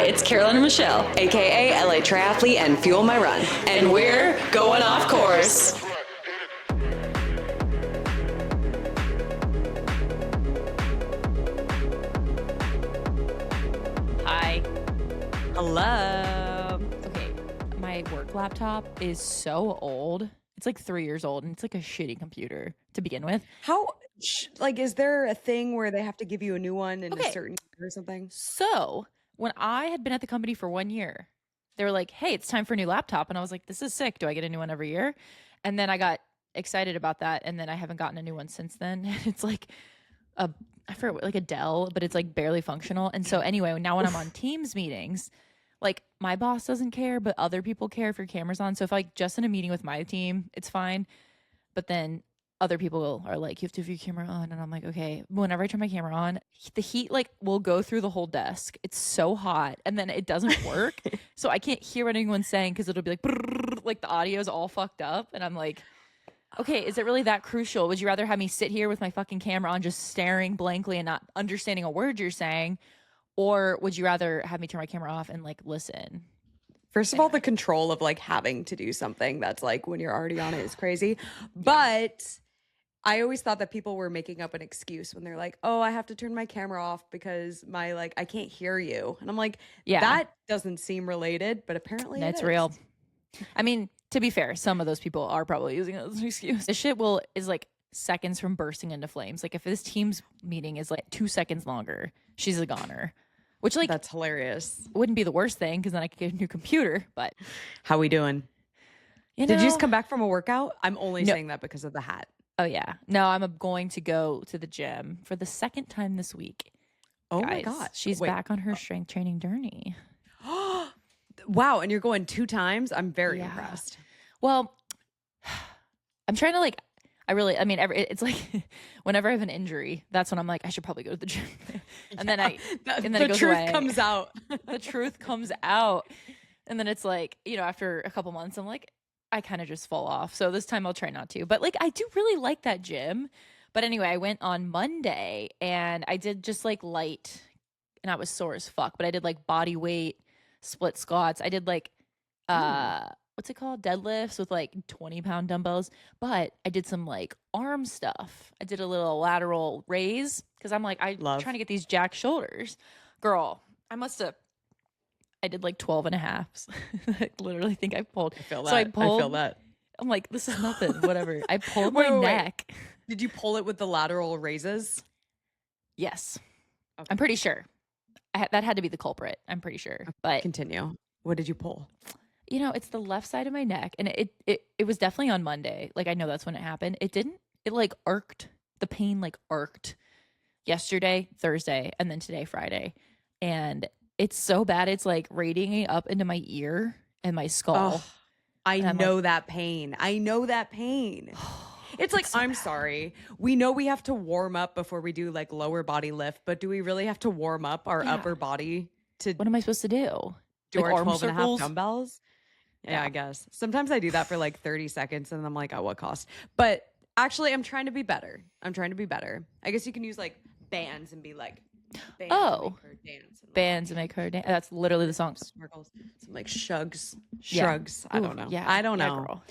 it's Carolyn and Michelle, aka LA Triathlete and Fuel My Run, and we're going off course. Hi. Hello. Okay, my work laptop is so old. It's like 3 years old, and it's like a shitty computer to begin with. Is there a thing where they have to give you a new one in a certain year or something? So when I had been at the company for 1 year, they were like, hey, it's time for a new laptop. And I was like, this is sick. Do I get a new one every year? And then I got excited about that. And then I haven't gotten a new one since then. It's like I forget, like a Dell, but it's like barely functional. And so anyway, now when I'm on Teams meetings, like my boss doesn't care, but other people care if your camera's on. So if like just in a meeting with my team, it's fine. But then other people are like, you have to have your camera on. And I'm like, okay. Whenever I turn my camera on, the heat like will go through the whole desk. It's so hot. And then it doesn't work. So I can't hear what anyone's saying because it'll be like, brrr, like the audio's all fucked up. And I'm like, okay, is it really that crucial? Would you rather have me sit here with my fucking camera on just staring blankly and not understanding a word you're saying? Or would you rather have me turn my camera off and like listen? First of all, the control of like having to do something that's like when you're already on it is crazy. But I always thought that people were making up an excuse when they're like, oh, I have to turn my camera off because I can't hear you. And I'm like, that doesn't seem related, but apparently that's it is. real. I mean, to be fair, some of those people are probably using it as an excuse. This shit is like seconds from bursting into flames. Like if this Teams meeting is like 2 seconds longer, she's a goner. Which like that's hilarious. Wouldn't be the worst thing because then I could get a new computer. But how we doing? Did you just come back from a workout? I'm only saying that because of the hat. Oh yeah. No, I'm going to go to the gym for the second time this week. Oh Guys, my God. She's back on her strength training journey. Wow. And you're going 2 times? I'm very impressed. Well, I'm trying to like, it's like whenever I have an injury, that's when I'm like, I should probably go to the gym. And then the truth comes out. The truth comes out. And then it's like, after a couple months, I'm like, I kind of just fall off. So this time I'll try not to. But like, I do really like that gym. But anyway, I went on Monday and I did just like light, and I was sore as fuck. But I did like body weight, split squats. I did like, what's it called? Deadlifts with like 20-pound dumbbells. But I did some like arm stuff. I did a little lateral raise because I'm like, I'm trying to get these jack shoulders. Girl, I did like 12 and a halves. I literally think I pulled. I feel that. So I feel that. I'm like, this is nothing. Whatever. I pulled my neck. Did you pull it with the lateral raises? Yes. Okay. I'm pretty sure. That had to be the culprit. I'm pretty sure. Okay. But continue. What did you pull? It's the left side of my neck, and it was definitely on Monday. Like I know that's when it happened. It like arced. The pain like arced yesterday, Thursday, and then today, Friday. And it's so bad. It's like radiating up into my ear and my skull. Oh, I know that pain. It's like, I'm sorry. We know we have to warm up before we do like lower body lift, but do we really have to warm up our upper body to What am I supposed to do? Do like our 12 and a half circles? dumbbells? Yeah, I guess. Sometimes I do that for like 30 seconds and I'm like, at what cost? But actually, I'm trying to be better. I guess you can use like bands and be like, bands and make her dance. Bands and make her dance. That's literally the song. Smirkles. Some like shrugs. Yeah. I don't know. Yeah. I don't know. Girl.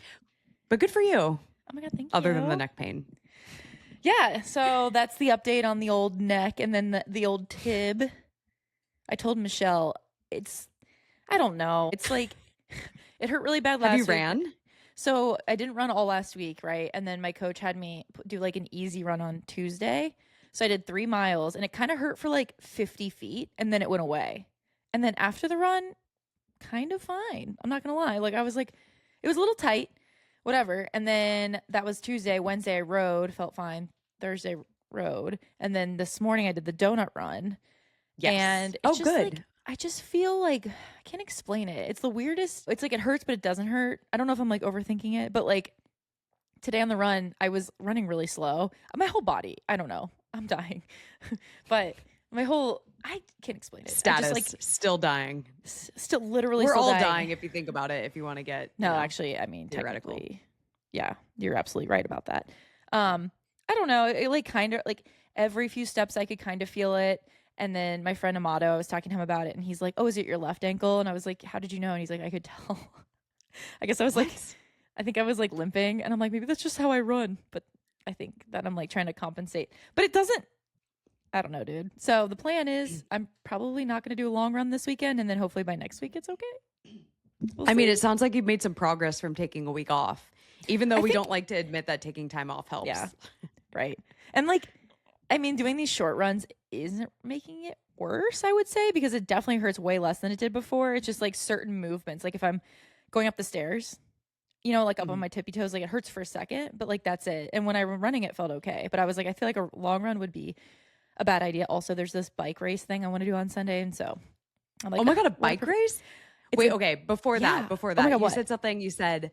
But good for you. Oh my God, thank you. Other than the neck pain. Yeah, so that's the update on the old neck and then the old tib. I told Michelle, I don't know. It's like, it hurt really bad last week. Have you ran? So I didn't run all last week, right? And then my coach had me do like an easy run on Tuesday. So I did 3 miles and it kind of hurt for like 50 feet and then it went away. And then after the run, kind of fine. I'm not going to lie. Like I was like, it was a little tight, whatever. And then that was Tuesday. Wednesday I rode, felt fine. Thursday rode. And then this morning I did the donut run. Yes. And it's just good. Like, I just feel like, I can't explain it. It's the weirdest. It's like it hurts, but it doesn't hurt. I don't know if I'm like overthinking it, but like today on the run, I was running really slow. My whole body, I don't know. I'm dying. But my whole, I can't explain it. Status, just, like, still dying. Still literally We're still all dying. dying if you think about it, if you want to get. No, actually, I mean, theoretical. technically, yeah, you're absolutely right about that. I don't know. It like kind of like every few steps I could kind of feel it. And then my friend Amato, I was talking to him about it, and he's like, "Oh, is it your left ankle?" And I was like, "How did you know?" And he's like, "I could tell." I guess I was like, I think I was like limping, and I'm like, maybe that's just how I run. But I think that I'm like trying to compensate. But it doesn't, I don't know, dude. So the plan is I'm probably not going to do a long run this weekend, and then hopefully by next week it's okay. We'll I mean, see. it sounds like you've made some progress from taking a week off, even though we don't like to admit that taking time off helps. Yeah. Right. And like, I mean, doing these short runs isn't making it worse, I would say, because it definitely hurts way less than it did before. It's just like certain movements. Like if I'm going up the stairs, you know, like up on my tippy toes, like it hurts for a second, but like that's it. And when I was running, it felt okay. But I was like, I feel like a long run would be a bad idea. Also, there's this bike race thing I want to do on Sunday. And so I'm like, Oh my God, a bike race? Wait, okay. Before that, Oh my God, you what? said something. You said,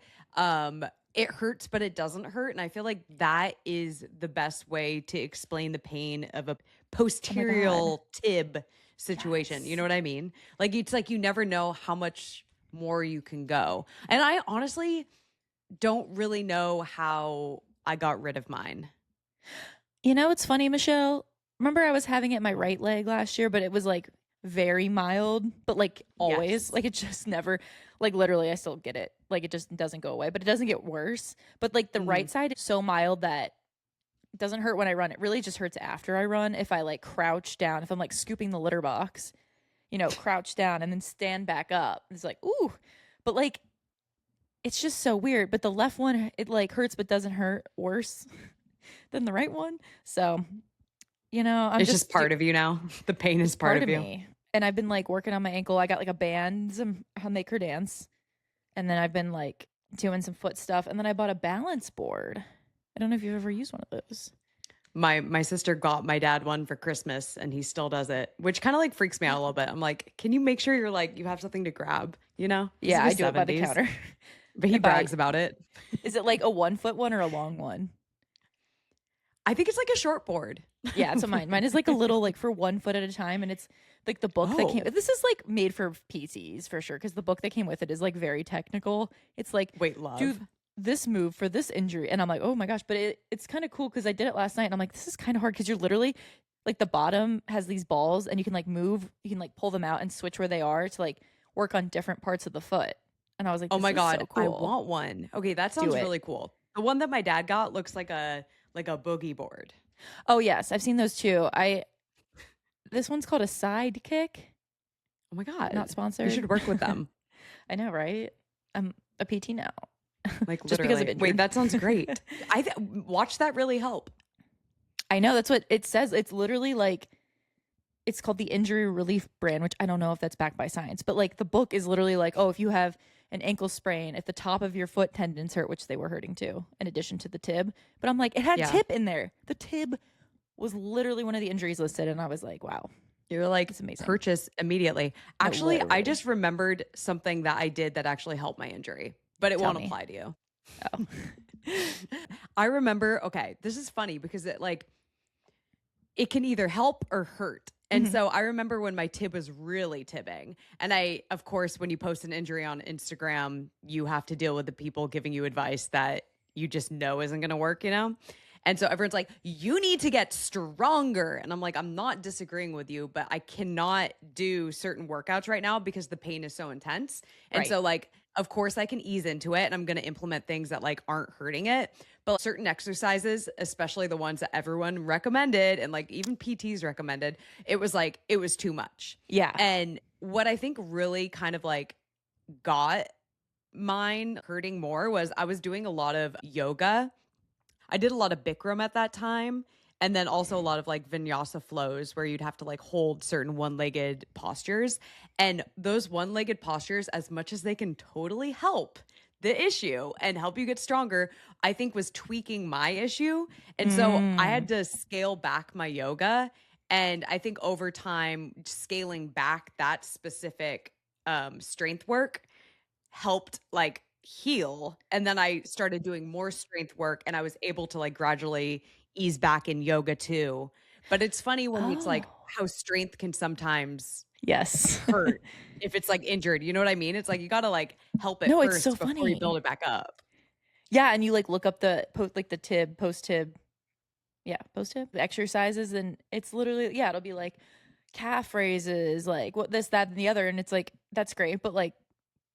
it hurts, but it doesn't hurt. And I feel like that is the best way to explain the pain of a posterior tib situation. You know what I mean? Like, it's like you never know how much more you can go. And I honestly don't really know how I got rid of mine. You know, it's funny, Michelle. Remember I was having it in my right leg last year, but it was like very mild, but like always, Yes. like it just never, like literally I still get it. Like it just doesn't go away, but it doesn't get worse. But like the right side is so mild that it doesn't hurt when I run. It really just hurts after I run. If I like crouch down, if I'm like scooping the litter box, you know, crouch down and then stand back up. It's like, ooh, but like, it's just so weird. But the left one, it like hurts, but doesn't hurt worse than the right one. So, you know, I'm It's just part of you now. The pain is part of you. me. And I've been like working on my ankle. I got like a band, I'll make her dance. And then I've been like doing some foot stuff. And then I bought a balance board. I don't know if you've ever used one of those. My sister got my dad one for Christmas and he still does it, which kind of like freaks me out a little bit. I'm like, can you make sure you're like, you have something to grab, you know? Yeah, This I do it by the 70s. counter. But he brags about it. Is it like a 1 foot one or a long one? I think it's like a short board. Yeah, it's a mine. Mine is like a little like for 1 foot at a time. And it's like the book that came, this is like made for PTs for sure. Cause the book that came with it is like very technical. It's like, Wait, love. do this move for this injury. And I'm like, oh my gosh, but it's kind of cool because I did it last night and I'm like, this is kind of hard because you're literally like the bottom has these balls and you can like move, you can like pull them out and switch where they are to like work on different parts of the foot. And I was like, Oh this my is God, so cool. I want one. Okay, that sounds really cool. The one that my dad got looks like a boogie board. Oh yes, I've seen those too. This one's called a sidekick. Oh my God. Not sponsored. You should work with them. I know, right? I'm a PT now. Like Just because of literally. injury. Wait, that sounds great. Watch that really help. I know, that's what it says. It's literally like, it's called the Injury Relief brand, which I don't know if that's backed by science, but like the book is literally like, oh, if you have an ankle sprain, if the top of your foot tendons hurt, which they were hurting too, in addition to the tib. But I'm like, it had tib in there. The tib was literally one of the injuries listed. And I was like, wow. You're like, it's amazing. Purchase immediately. No, Actually, I literally. just remembered something that I did that actually helped my injury, but it won't apply to you. Oh. I remember, okay, this is funny because it can either help or hurt. And so I remember when my tib was really tibbing. And of course, when you post an injury on Instagram, you have to deal with the people giving you advice that you just know isn't going to work, you know? And so everyone's like, you need to get stronger. And I'm like, I'm not disagreeing with you, but I cannot do certain workouts right now because the pain is so intense. And so like, of course I can ease into it and I'm going to implement things that like aren't hurting it. But certain exercises, especially the ones that everyone recommended and like even PTs recommended, it was too much. Yeah. And what I think really kind of like got mine hurting more was I was doing a lot of yoga. I did a lot of Bikram at that time. And then also a lot of like vinyasa flows where you'd have to like hold certain one-legged postures. And those one-legged postures, as much as they can totally help the issue and help you get stronger, I think was tweaking my issue. And so I had to scale back my yoga. And I think over time, scaling back that specific strength work helped like heal. And then I started doing more strength work and I was able to like gradually ease back in yoga too. But it's funny when it's like how strength can sometimes hurt if it's like injured. You know what I mean? It's like you got to like help it first it's so before funny. you build it back up. Yeah, and you like look up the post tib exercises, and it's literally it'll be like calf raises, like what this, that, and the other. And it's like, that's great. But like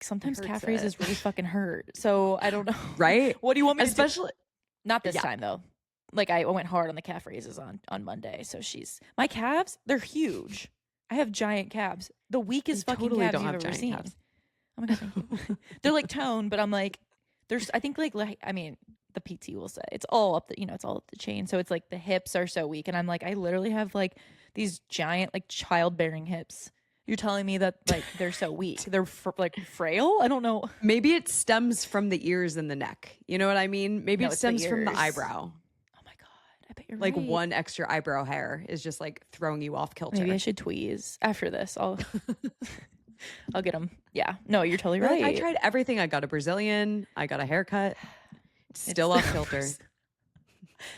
sometimes calf raises really fucking hurt. So I don't know. Right? What do you want me to do? Especially Not this time though. Like I went hard on the calf raises on Monday. So my calves, they're huge. I have giant calves. The weakest fucking totally calves don't you've have ever giant seen. calves. Oh my god, thank you. They're like toned, but I'm like, there's, I think like I mean, the PT will say it's all up the, it's all up the chain. So it's like the hips are so weak, and I'm like, I literally have like these giant like childbearing hips. You're telling me that like they're so weak, they're like frail? I don't know. Maybe it stems from the ears and the neck. You know what I mean? Maybe No, it it's the stems from the ears. eyebrow. Oh my god, I bet you're Like right. one extra eyebrow hair is just like throwing you off kilter. Maybe I should tweeze after this. I'll get them. Yeah. No, you're totally You're right. like, I tried everything. I got a Brazilian. I got a haircut. Still off kilter.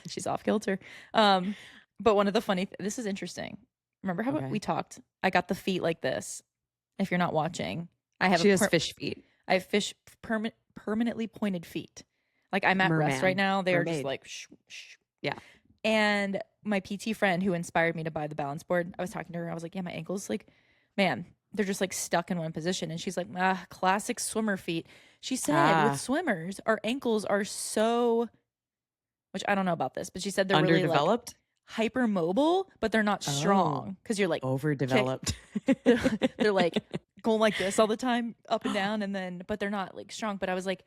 She's off kilter. But one of the funny, this is interesting. Remember how we talked? I got the feet like this. If you're not watching, I have. She has fish feet. I have permanently pointed feet. Like I'm at rest right now. They are just like, yeah. And my PT friend who inspired me to buy the balance board, I was talking to her. I was like, yeah, my ankles, like, man, they're just like stuck in one position. And she's like, classic swimmer feet. She said with swimmers, our ankles are so, which I don't know about this, but she said they're really underdeveloped, like hypermobile, but they're not strong because you're like overdeveloped. They're like going like this all the time, up and down, and then, but they're not like strong. But I was like,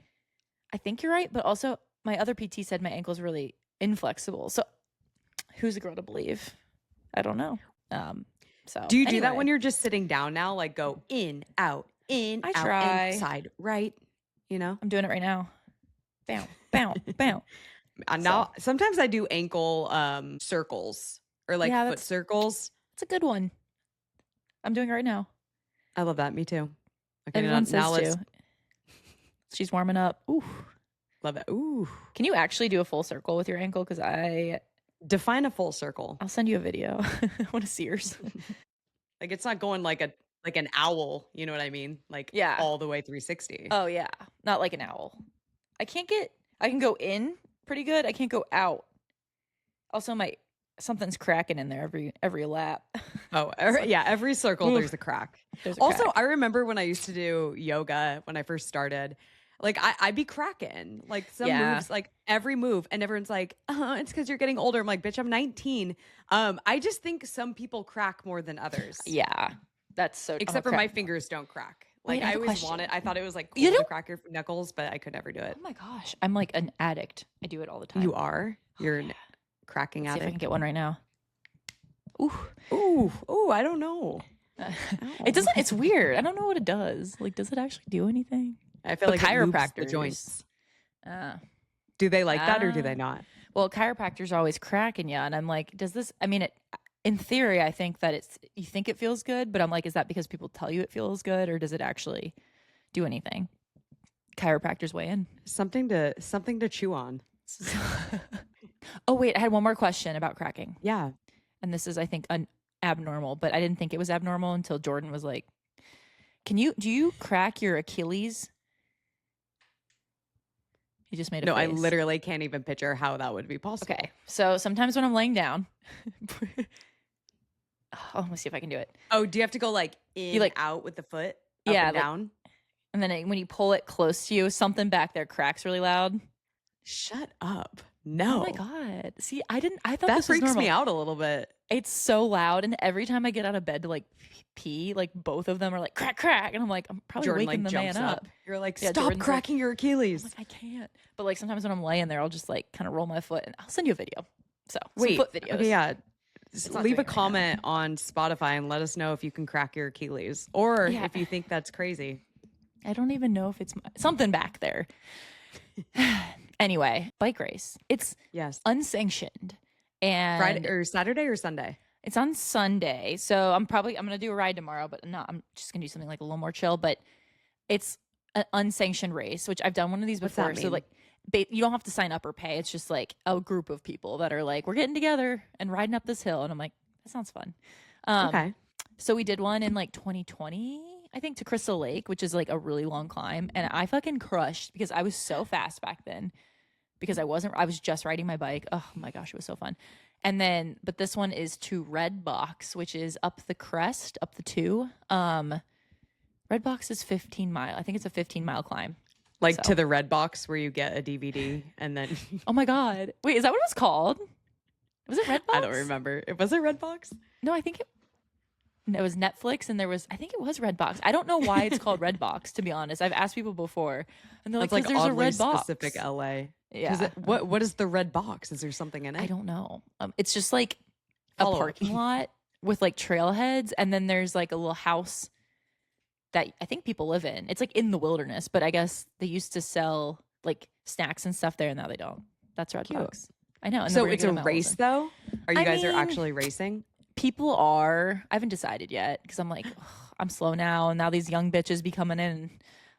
I think you're right. But also my other PT said my ankle's really inflexible. So who's the girl to believe? I don't know. So do you do that when you're just sitting down now? Like go in, out, I out, try. inside, right? You know? I'm doing it right now. Bow, bow, bow. Now sometimes I do ankle circles or like foot circles. It's a good one. I'm doing it right now. I love that. Me too. Okay, Everyone says to. She's warming up. Ooh. Love it. Ooh. Can you actually do a full circle with your ankle? Because define a full circle. I'll send you a video. I want to see yours. Like it's not going like an owl. You know what I mean? Like all the way 360. Oh yeah, not like an owl. I can go in pretty good. I can't go out. Also, something's cracking in there every lap. Oh, every circle there's a crack. Also, I remember when I used to do yoga when I first started, like I'd be cracking like some moves, like every move, and everyone's like, it's because you're getting older. I'm like, bitch, I'm 19. I just think some people crack more than others. Yeah, that's so. Except for my fingers don't crack. Like I always wanted. I thought it was like cool to crack your knuckles, but I could never do it. Oh my gosh, I'm like an addict. I do it all the time. You are. You're a cracking addict. See if I can get one right now. Ooh. I don't know. It doesn't. It's weird. I don't know what it does. Like, does it actually do anything? I feel like chiropractors, the joints. Do they like that or do they not? Well, chiropractors are always cracking you, and I'm like, does this? I mean, in theory, I think that you think it feels good, but I'm like, is that because people tell you it feels good, or does it actually do anything? Chiropractors weigh in. Something to chew on. Oh wait, I had one more question about cracking. Yeah, and this is, I think, abnormal, but I didn't think it was abnormal until Jordan was like, do you crack your Achilles? He just made a face. I literally can't even picture how that would be possible. Okay, so sometimes when I'm laying down, let me see if I can do it. Oh, do you have to go like in, out with the foot? Up and down? And then when you pull it close to you, something back there cracks really loud. Shut up. No. Oh my God. See, I thought that this was freaks normal. me out a little bit. It's so loud. And every time I get out of bed to like pee, like both of them are like crack, crack. And I'm like, I'm probably Jordan, waking the man up. You're like, stop cracking your Achilles. I'm like, I can't. But like sometimes when I'm laying there, I'll just like kind of roll my foot, and I'll send you a video. So some foot videos. Okay, yeah. Leave a comment on Spotify and let us know if you can crack your Achilles or if you think that's crazy. I don't even know if it's something back there. Anyway, bike race. It's unsanctioned. And Friday or Saturday or Sunday? It's on Sunday. So I'm going to do a ride tomorrow, but I'm just going to do something like a little more chill. But it's an unsanctioned race, which I've done one of these before. What's that mean? So like, you don't have to sign up or pay. It's just like a group of people that are like, we're getting together and riding up this hill. And I'm like, that sounds fun. Okay. So we did one in like 2020, I think, to Crystal Lake, which is like a really long climb. And I fucking crushed because I was so fast back then because I was just riding my bike. Oh my gosh, it was so fun. And then, but this one is to Red Box, which is up the crest, up the 2. Red Box is 15 mile. I think it's a 15-mile climb. Like So. to the red box where you get a DVD and then Oh my God. Wait, is that what it was called? Was it Red Box? I don't remember. Was it red box? No, I think it was Netflix, and I think it was Red Box. I don't know why it's called Red Box, to be honest. I've asked people before, and they're like, That's like there's a oddly red box. specific LA. Yeah. What is the red box? Is there something in it? I don't know. It's just like a Follow up. parking lot with like trailheads, and then there's like a little house that I think people live in. It's like in the wilderness, but I guess they used to sell like snacks and stuff there, and now they don't. That's Red Cute. Box. I know. And then So we're gonna it's go a to Mount race Wilson. though? Are you I guys are mean, actually racing? People are. I haven't decided yet because I'm like, ugh, I'm slow now, and now these young bitches be coming in. And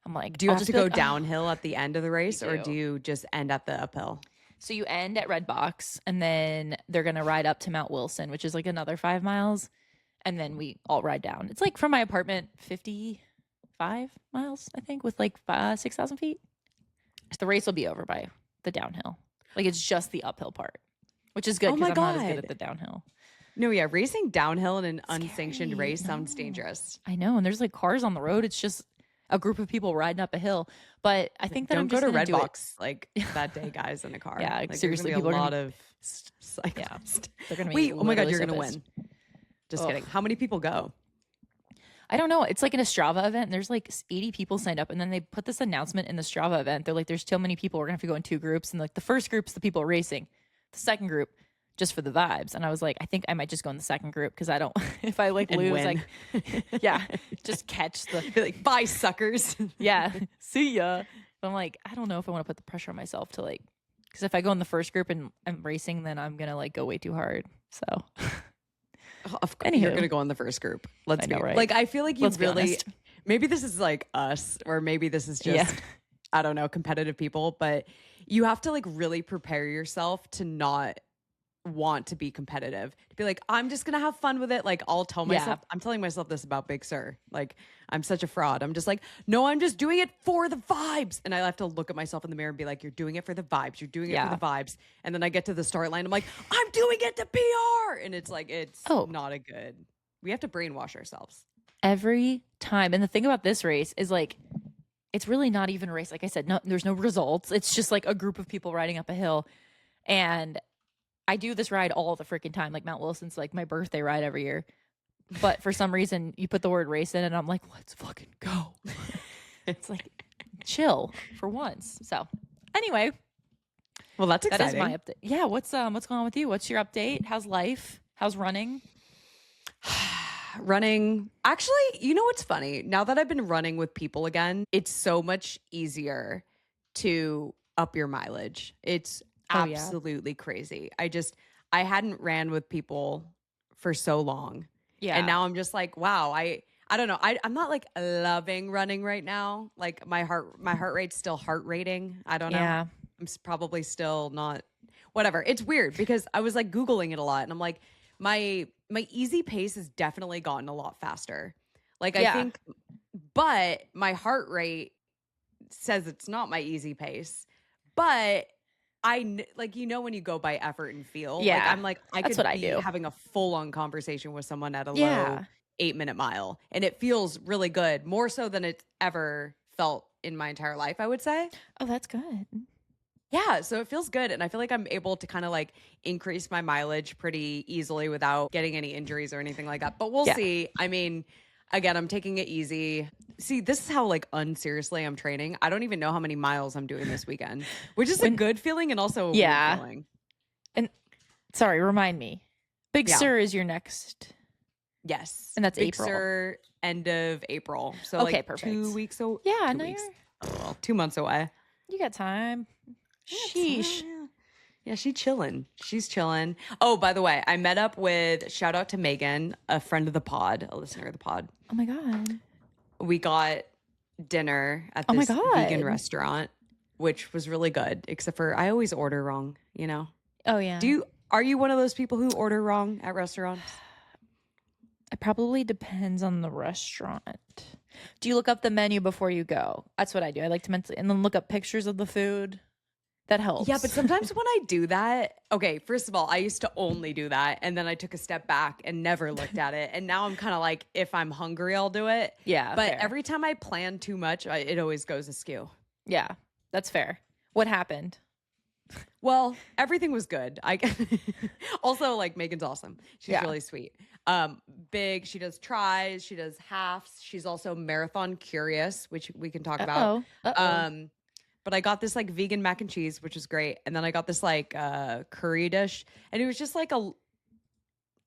I'm like, Do you I'll have just to be go like, "Ugh." downhill at the end of the race, or do. do you just end at the uphill? So you end at Red Box, and then they're gonna ride up to Mount Wilson, which is like another 5 miles, and then we all ride down. It's like from my apartment, 55 miles, I think, with like 6,000 feet. The race will be over by the downhill. Like it's just the uphill part, which is good Oh my because I'm not as good God. at the downhill. No, yeah, racing downhill in an unsanctioned Scary. race sounds No. dangerous. I know, and there's like cars on the road. It's just a group of people riding up a hill. But I think that Don't I'm go just to gonna Red do it. Box like that day, guys, in a car. Yeah, like, there's seriously, gonna be people a are gonna lot of cyclists. They're gonna be Wait, oh my God, literally you're so gonna pissed. win. Just Ugh. kidding. How many people go? I don't know. It's like in a Strava event, and there's like 80 people signed up, and then they put this announcement in the Strava event. They're like, "There's too many people. We're gonna have to go in 2 groups." And like the first group's the people racing, the second group just for the vibes. And I was like, I think I might just go in the second group because I don't. If I like And lose, win. like yeah, just catch the Be like, bye, suckers. yeah, see ya. But I'm like, I don't know if I want to put the pressure on myself to like, because if I go in the first group and I'm racing, then I'm gonna like go way too hard. So Of course, you're Anywho. gonna go in the first group. Let's I know, be right? like. I feel like you Let's be really. honest. Maybe this is like us, or maybe this is just Yeah. I don't know, competitive people. But you have to like really prepare yourself to not want to be competitive. To be like, I'm just gonna have fun with it. Like I'll tell Yeah. myself, I'm telling myself this about Big Sur. Like I'm such a fraud. I'm just like, no, I'm just doing it for the vibes. And I have to look at myself in the mirror and be like, you're doing it for the vibes. You're doing it Yeah. for the vibes. And then I get to the start line. I'm like, I'm doing it to PR. And it's like, it's Oh. not a good. We have to brainwash ourselves. every time. And the thing about this race is like, it's really not even a race. Like I said, no, there's no results. It's just like a group of people riding up a hill. And I do this ride all the freaking time. Like Mount Wilson's like my birthday ride every year. But for some reason, you put the word race in, and I'm like, let's fucking go. It's like chill for once. So anyway, Well, that's that exciting. is my update. Yeah, what's going on with you? What's your update? How's life? How's running? Running. Actually, you know what's funny? Now that I've been running with people again, it's so much easier to up your mileage. It's Oh, yeah. absolutely crazy. I hadn't ran with people for so long. Yeah. And now I'm just like, wow, I don't know. I'm not like loving running right now. Like my heart rate's still heart rating. I don't know. Yeah. I'm probably still not whatever. It's weird because I was like Googling it a lot and I'm like, my easy pace has definitely gotten a lot faster. Like I Yeah. think, but my heart rate says it's not my easy pace. But like, you know, when you go by effort and feel, like, Yeah. I'm like, I That's could what I be do. having a full on conversation with someone at a low Yeah. 8-minute mile. And it feels really good, more so than it's ever felt in my entire life, I would say. Oh, that's good. Yeah, so it feels good. And I feel like I'm able to kind of like increase my mileage pretty easily without getting any injuries or anything like that. But we'll Yeah. see. I mean, again, I'm taking it easy. See, this is how like unseriously I'm training. I don't even know how many miles I'm doing this weekend, which is a good feeling and also a Yeah. weird feeling. And sorry, remind me. Big Yeah. Sur is your next. Yes. And that's Big April. Sur, end of April. So Okay, like perfect. 2 weeks away. Yeah, I 2 know weeks. you're. Oh, well, 2 months away. You got time. Sheesh. Yeah, she's chilling. She's chilling. Oh, by the way, I met up with, shout out to Megan, a friend of the pod, a listener of the pod. Oh my god. We got dinner at Oh my this vegan God. restaurant, which was really good, except for I always order wrong, you know? Oh yeah. Are you one of those people who order wrong at restaurants? It probably depends on the restaurant. Do you look up the menu before you go? That's what I do. I like to mentally and then look up pictures of the food. That helps. Yeah, but sometimes when I do that, okay, first of all, I used to only do that. And then I took a step back and never looked at it. And now I'm kind of like, if I'm hungry, I'll do it. Yeah, But fair. every time I plan too much, it always goes askew. Yeah, that's fair. What happened? Well, everything was good. I also like Megan's awesome. She's really sweet. Big. She does tries. She does halves. She's also marathon curious, which we can talk about. But I got this like vegan mac and cheese, which is great. And then I got this like curry dish, and it was just like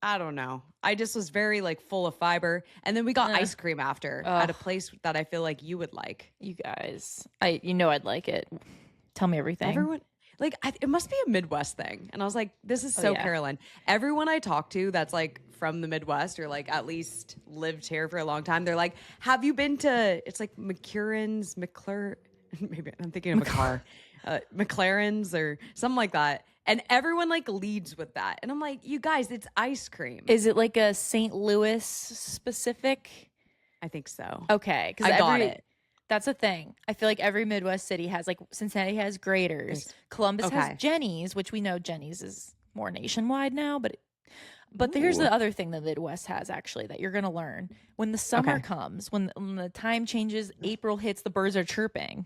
I don't know. I just was very like full of fiber. And then we got ice cream after at a place that I feel like you would like. You guys, I'd like it. Tell me everything. Everyone. Like, it must be a Midwest thing. And I was like, this is so Carolyn. Everyone I talk to that's like from the Midwest or like at least lived here for a long time, they're like, have you been to, it's like maybe I'm thinking of a car, McLaren's or something like that. And everyone like leads with that. And I'm like, you guys, it's ice cream. Is it like a St. Louis specific? I think so. Okay. Because I got it. That's a thing. I feel like every Midwest city has, like, Cincinnati has Graders. Columbus has Jenny's, which we know Jenny's is more nationwide now. But here's the other thing the Midwest has, actually, that you're going to learn. When the summer comes, when the time changes, April hits, the birds are chirping.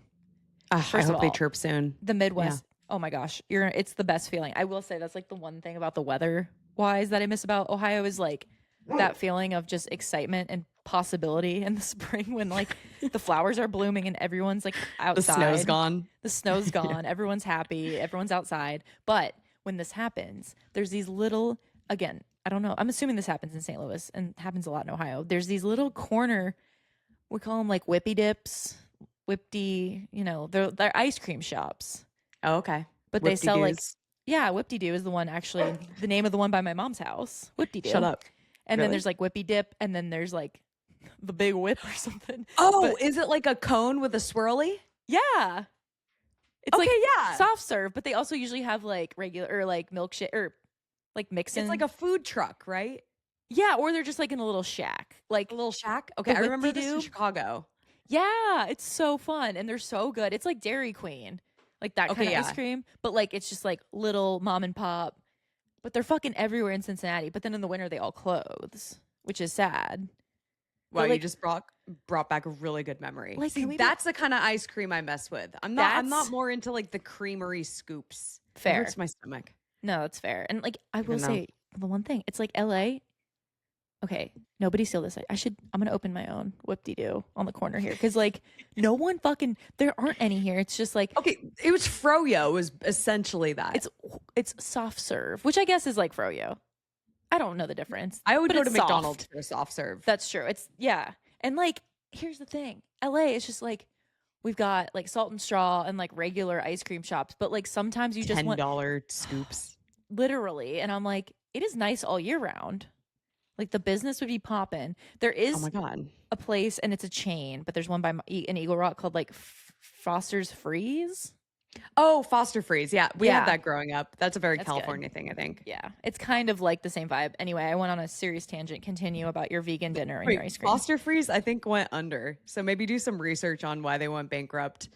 First of all, they chirp soon. The Midwest. Yeah. Oh, my gosh. It's the best feeling. I will say that's, like, the one thing about the weather-wise that I miss about Ohio is, like, that feeling of just excitement and possibility in the spring when like the flowers are blooming and everyone's like outside. The snow's gone. Everyone's happy. Everyone's outside. But when this happens, there's these little, again, I don't know. I'm assuming this happens in St. Louis and happens a lot in Ohio. There's these little corner, we call them like whippy dips, they're ice cream shops. Oh, okay. But they sell like, Whip-de-doo is the one, actually, the name of the one by my mom's house. Whip-de-doo. Shut up. And then there's like whippy dip, and then there's like the big whip or something. Oh, is it like a cone with a swirly? Yeah. It's like soft serve, but they also usually have like regular or like milkshake or like mixing. It's like a food truck, right? Yeah, or they're just like in a little shack. Like a little shack? Okay, I remember this in Chicago. Yeah, it's so fun and they're so good. It's like Dairy Queen. Like that kind of ice cream, but like it's just like little mom and pop. But they're fucking everywhere in Cincinnati. But then in the winter, they all close, which is sad. Wow, like, you just brought back a really good memory. Like, see, that's the kind of ice cream I mess with. I'm not more into like the creamery scoops. Fair. It hurts my stomach. No, that's fair. And like I will say the one thing, it's like LA. Okay, nobody steal this. I'm gonna open my own Whip-de-doo on the corner here because like no one fucking there aren't any here. It's just like it was Froyo. It was essentially that. It's soft serve, which I guess is like Froyo. I don't know the difference. I would go to soft. McDonald's for a soft serve. That's true. And like here's the thing, LA is just like we've got like Salt and Straw and like regular ice cream shops, but like sometimes you just want $10 scoops, literally. And I'm like, it is nice all year round. Like the business would be popping. There is a place, and it's a chain, but there's one by in Eagle Rock called like Foster's Freeze. Oh, Foster Freeze. Yeah, we had that growing up. That's a very California thing, I think. Yeah, it's kind of like the same vibe. Anyway, I went on a serious tangent. Continue about your vegan dinner and your ice cream. Foster Freeze, I think, went under. So maybe do some research on why they went bankrupt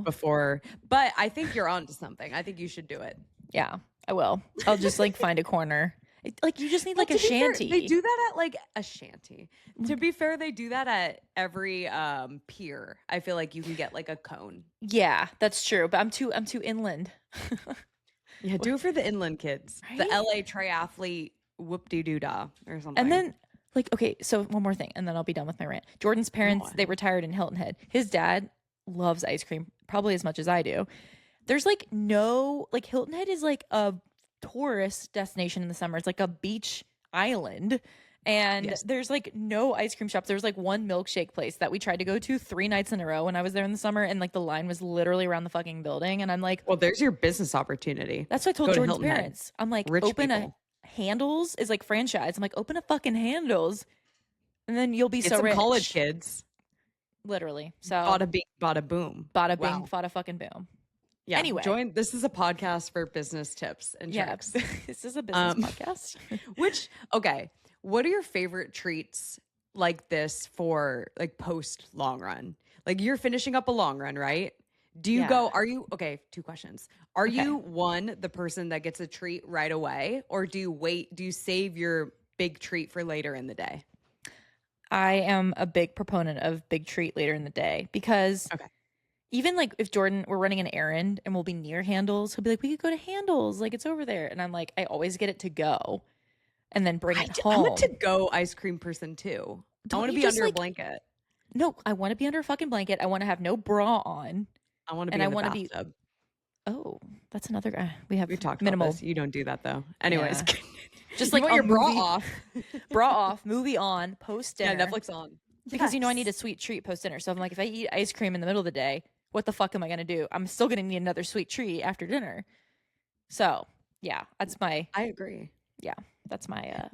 before. But I think you're onto something. I think you should do it. Yeah, I will. I'll just like find a corner. Like you just need like a shanty. Fair, they do that at like a shanty. To be fair, they do that at every pier. I feel like you can get like a cone. Yeah, that's true. But I'm too inland. Yeah, do it for the inland kids. Right? The LA triathlete whoop-de-doo-dah or something. And then like okay, so one more thing, and then I'll be done with my rant. Jordan's parents, they retired in Hilton Head. His dad loves ice cream, probably as much as I do. There's like no like Hilton Head is like a tourist destination in the summer. It's like a beach island, and there's like no ice cream shops. There's like one milkshake place that we tried to go to 3 nights in a row when I was there in the summer, and like the line was literally around the fucking building. And I'm like, well, there's your business opportunity. That's what I told Jordan's parents. I'm like, rich open people. A Handles is like franchise. I'm like, open a fucking Handles, and then you'll be so rich. College kids, literally. So bada bing, bada boom, bada bing, bada fucking boom. Yeah. Anyway, this is a podcast for business tips and tricks. This is a business podcast. What are your favorite treats like this for like post long run? Like you're finishing up a long run, right? Do you Yeah. go, are you, okay, two questions. Are you one, the person that gets a treat right away, or do you save your big treat for later in the day? I am a big proponent of big treat later in the day because Okay. even like if Jordan, we're running an errand and we'll be near Handles, he'll be like, we could go to Handles, like it's over there. And I'm like, I always get it to go and then bring it I'm a home. to-go ice cream person too. I Don't want to you be just, under a like- blanket. No, I want to be under a fucking blanket. I want to have no bra on. I want to and be I in the wanna be- bathtub. Oh, that's another guy. We have We've talked minimal. about this. You don't do that though. Anyways, Yeah. Just you like want a your bra movie- off. Bra off, movie on, post Yeah, dinner. Netflix on. Because you know I need a Yes. sweet treat post dinner. So I'm like, if I eat ice cream in the middle of the day, what the fuck am I gonna do? I'm still gonna need another sweet treat after dinner. So yeah, that's my I agree. that's my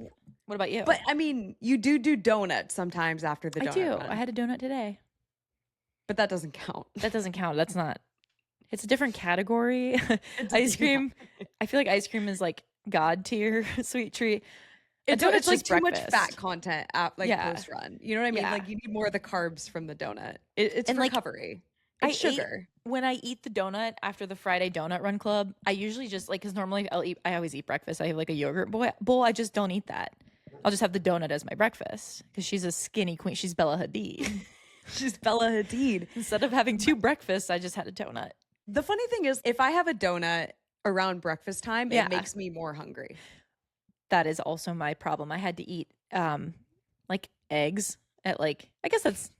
what about you? But I mean, you do donuts sometimes after the donut I do. run, I had a donut today. but that doesn't count. That doesn't count. That's not, it's a different category. It's- Ice cream. I feel like ice cream is like God tier sweet treat. A It's donut's like just too much breakfast. fat content at like Yeah. post run. You know what I mean? Yeah. Like you need more of the carbs from the donut. It's And, like, recovery. I It's ate- sugar. When I eat the donut after the Friday donut run club, I usually just like, because normally I always eat breakfast. I have like a yogurt bowl. I just don't eat that. I'll just have the donut as my breakfast because she's a skinny queen. She's Bella Hadid. She's Bella Hadid. Instead of having two breakfasts, I just had a donut. The funny thing is, if I have a donut around breakfast time, Yeah. it makes me more hungry. That is also my problem. I had to eat like eggs at like, I guess that's,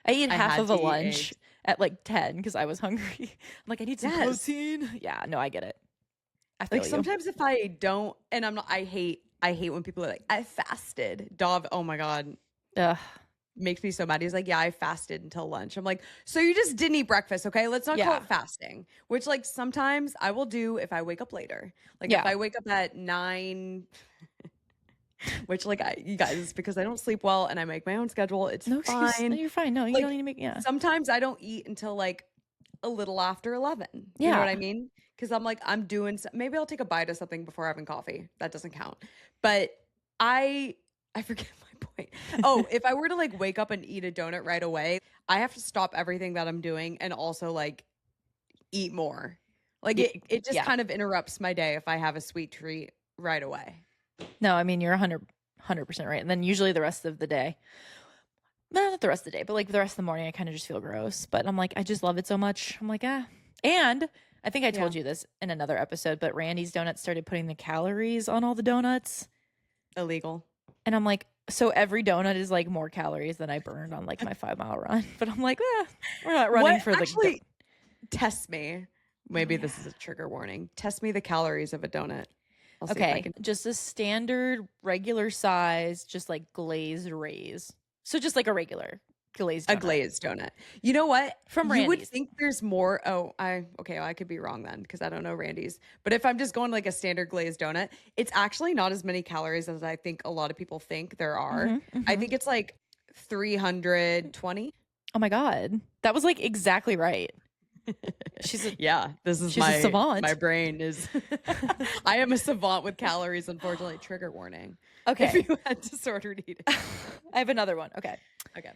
I ate I half had of a to eat lunch eggs. at like 10 because I was hungry. I'm like, I need some Yes. protein. Yeah, no, I get it. I feel Like you. sometimes if I don't, and I'm not, I hate when people are like, I fasted. Dov, oh my God, Ugh. makes me so mad. He's like, yeah, I fasted until lunch. I'm like, so you just didn't eat breakfast, okay? Let's not call Yeah. it fasting. Which like sometimes I will do if I wake up later. Like Yeah. if I wake up at 9, which like you guys, it's because I don't sleep well and I make my own schedule. It's No excuse. fine. No, you're fine. No, you Like, don't need to make, yeah. Sometimes I don't eat until like a little after 11. You know Yeah. what I mean? Because I'm like, I'm doing, maybe I'll take a bite of something before having coffee. That doesn't count. But I forget my point. Oh, if I were to like wake up and eat a donut right away, I have to stop everything that I'm doing and also like eat more. Like it just Yeah. kind of interrupts my day if I have a sweet treat right away. No, I mean, you're 100% right. And then usually the rest of the day, well, not the rest of the day, but like the rest of the morning, I kind of just feel gross. But I'm like, I just love it so much. I'm like, ah. And I think I told you this in another episode, but Randy's Donuts started putting the calories on all the donuts. Illegal. And I'm like, so every donut is like more calories than I burned on like my 5-mile run. But I'm like, we're not running What for the actually test me. Maybe this is a trigger warning. Test me the calories of a donut. I'll see if I Okay, can- just a standard regular size, just like glazed raise. So just like a regular glazed a donut. glazed donut. You know what? From you would Randy's. think there's more. Oh, I could be wrong then because I don't know Randy's. But if I'm just going like a standard glazed donut, it's actually not as many calories as I think a lot of people think there are. Mhm, I mhm. think it's like 320. Oh my god, that was like exactly right. She's a, Yeah, this is She's a savant. My brain is. I am a savant with calories. Unfortunately, trigger warning. okay. If you had disordered eating. I have another one. Okay, Okay.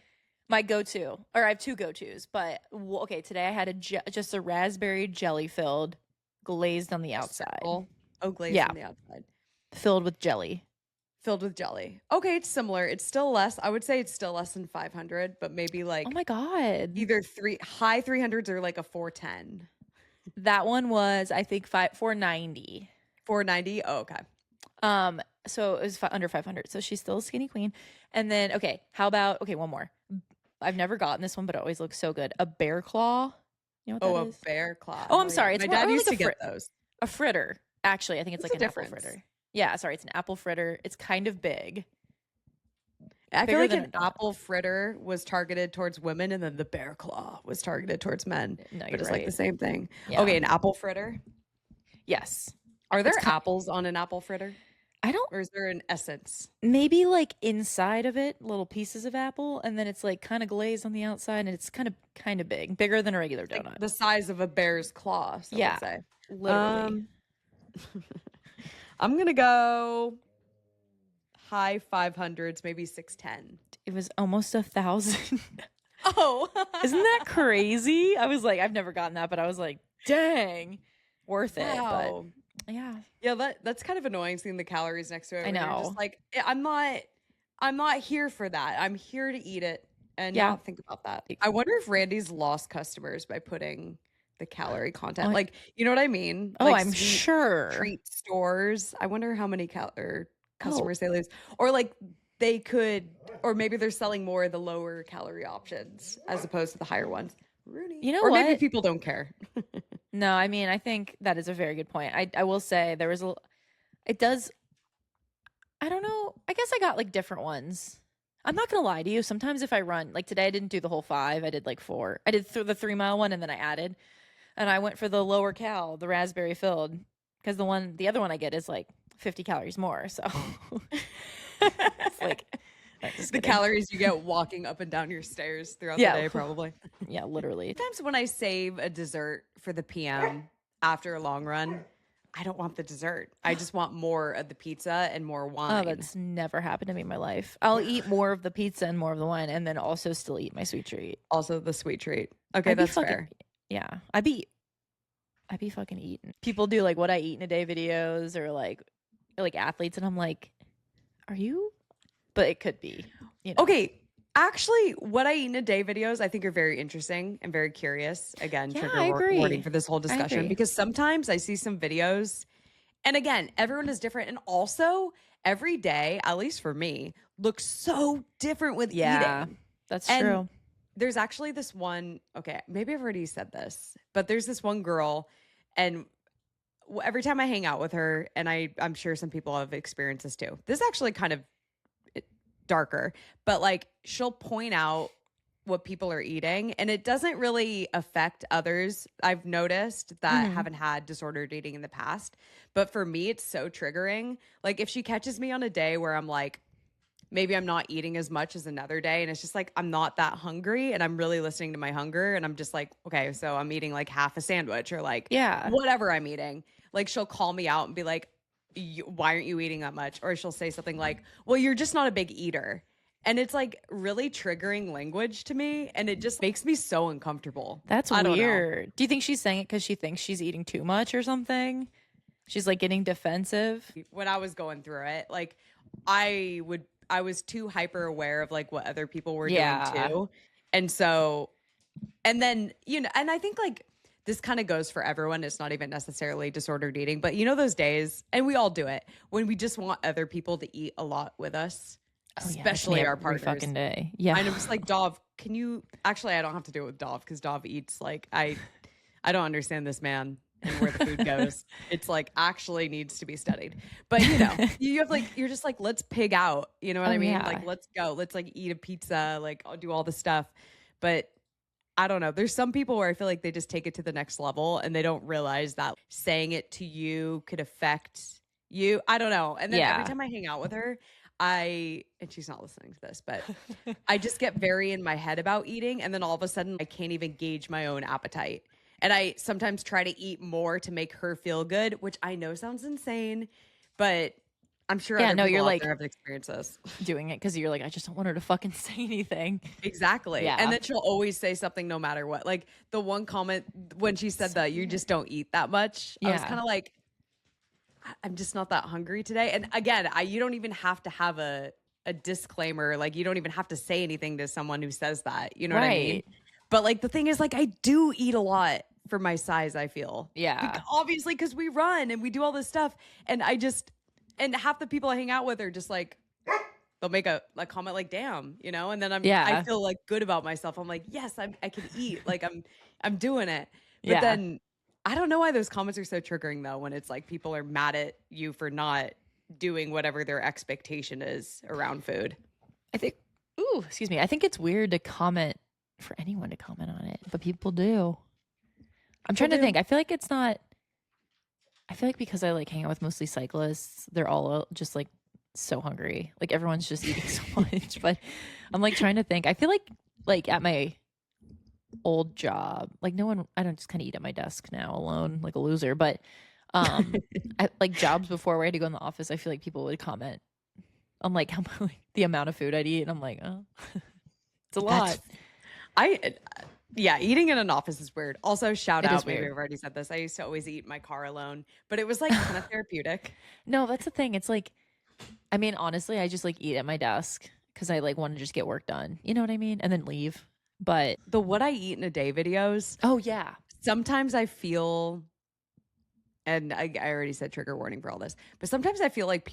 my go-to, or I have two go-tos, but okay. Today I had just a raspberry jelly filled, glazed on the outside, Oh, glazed Yeah. on the outside. filled with jelly. Filled with jelly. Okay, it's similar. It's still less. I would say it's still less than 500, but maybe like Oh my god, either high 300s or like a 410. that one was I think 490. 490. Oh, okay. So it was under 500. So she's still a skinny queen. And then okay, how about one more? I've never gotten this one, but it always looks so good. A bear claw. You know what Oh, that a is? bear claw. Oh, I'm yeah. sorry. It's My more dad like used a to get those. A fritter. Actually, I think it's What's like the an apple difference? fritter. Yeah, sorry, it's an apple fritter. It's kind of big. I bigger feel like than an a donut. apple fritter was targeted towards women and then the bear claw was targeted towards men. No, But you're it's right. like the same thing. Yeah. Okay, an apple fritter. Yes. Are there It's apples on an apple fritter? I don't Or is there an essence? maybe like inside of it, little pieces of apple, and then it's like kind of glazed on the outside, and it's kind of big, bigger than a regular donut. Like the size of a bear's claw, so Yeah. let's say. Literally. I'm gonna go high 500s, maybe 610. It was almost 1,000. Oh, Isn't that crazy? I was like, I've never gotten that, but I was like, dang, worth it. wow. But yeah. Yeah, that's kind of annoying seeing the calories next to it. I Where you're know. just like, I'm not here for that. I'm here to eat it and Yeah. not think about that. I wonder if Randy's lost customers by putting the calorie content. Oh, Like, you know what I mean? Oh, Like I'm sweet sure. treat stores. I wonder how many Oh, customers they lose. Or like they could, or maybe they're selling more of the lower calorie options as opposed to the higher ones. Rooney. you know Or maybe what? people don't care. No, I mean, I think that is a very good point. I will say there was it does, I don't know. I guess I got like different ones. I'm not gonna lie to you. Sometimes if I run, like today, I didn't do the whole 5. I did like 4. I did the 3-mile one, and then I added, and I went for the lower cal, the raspberry filled, because the other one I get is like 50 calories more. So it's like just The kidding. calories you get walking up and down your stairs throughout Yeah. the day, probably. Yeah, literally. Sometimes when I save a dessert for the PM after a long run, I don't want the dessert. I just want more of the pizza and more Oh, wine. that's never happened to me in my life. I'll eat more of the pizza and more of the wine, and then also still eat my sweet treat. Also the sweet treat. Okay, I'd be that's fucking- fair. Yeah, I'd be fucking eating. People do like what I eat in a day videos or like athletes, and I'm like, are you? But it could be. You know. Okay, actually, what I eat in a day videos I think are very interesting and very curious. Again, Yeah, trigger I agree. warning for this whole discussion agree. because sometimes I see some videos, and again, everyone is different, and also every day, at least for me, looks so different with Yeah, eating. that's And true. There's actually this one, okay, maybe I've already said this, but there's this one girl, and every time I hang out with her, and I'm sure some people have experienced this too. This is actually kind of darker, but like she'll point out what people are eating, and it doesn't really affect others. I've noticed that haven't had disordered eating in the past, but for me, it's so triggering. Like if she catches me on a day where I'm like, maybe I'm not eating as much as another day, and it's just like I'm not that hungry, and I'm really listening to my hunger, and I'm just like, okay, so I'm eating like half a sandwich or like Yeah. whatever I'm eating. Like she'll call me out and be like, why aren't you eating that much? Or she'll say something like, well, you're just not a big eater. And it's like really triggering language to me, and it just makes me so uncomfortable. That's I don't know. weird. Do you think she's saying it because she thinks she's eating too much or something? She's like getting defensive. When I was going through it, like I was too hyper aware of like what other people were Yeah. doing too. And so, and then, you know, and I think like this kind of goes for everyone. It's not even necessarily disordered eating, but you know, those days, and we all do it when we just want other people to eat a lot with us, Oh, yeah, especially our every partners. fucking day. Yeah. And I'm just like, Dov, can you actually, I don't have to do it with Dov because Dov eats like, I don't understand this man and where the food goes. It's like actually needs to be studied. But you know, you have like, you're just like, let's pig out. You know what Oh, I mean? yeah. Like, let's go. Let's like eat a pizza, like I'll do all the stuff. But I don't know. There's some people where I feel like they just take it to the next level and they don't realize that saying it to you could affect you. I don't know. And then every Yeah. time I hang out with her, and she's not listening to this, but I just get very in my head about eating. And then all of a sudden I can't even gauge my own appetite. And I sometimes try to eat more to make her feel good, which I know sounds insane, but I'm sure Yeah, other no, people you're out like- there have experienced this. Doing it because you're like, I just don't want her to fucking say anything. Exactly. Yeah. And then she'll always say something no matter what. Like the one comment when she said that you just don't eat that much, I was Yeah. kind of like, I'm just not that hungry today. And again, you don't even have to have a disclaimer. Like you don't even have to say anything to someone who says that. You know what I mean? Right. But like the thing is, like I do eat a lot for my size, I feel. Yeah. Obviously, because we run and we do all this stuff. And and half the people I hang out with are just like, they'll make a comment like, damn, you know? And then Yeah. I feel like good about myself. I'm like, yes, I can eat. Like I'm doing it. But Yeah. then I don't know why those comments are so triggering though, when it's like people are mad at you for not doing whatever their expectation is around food. I think, excuse me. I think it's weird to comment for anyone to comment on it, but people do. I'm trying to do. think. I feel like it's not, I feel like because I like hang out with mostly cyclists, they're all just like so hungry. Like everyone's just eating so much, but I'm like trying to think. I feel like at my old job, like I don't just kind of eat at my desk now alone, like a loser, but at like jobs before where I had to go in the office, I feel like people would comment on like how like, the amount of food I'd eat, and I'm like, oh, it's a lot. Yeah, eating in an office is weird. Also, shout It is out, maybe weird. I've already said this. I used to always eat in my car alone, but it was like kind of therapeutic. No, that's the thing. It's like, I mean, honestly, I just like eat at my desk because I like want to just get work done. You know what I mean? And then leave. But The what I eat in a day videos, oh yeah, sometimes I feel, and I already said trigger warning for all this, but sometimes I feel like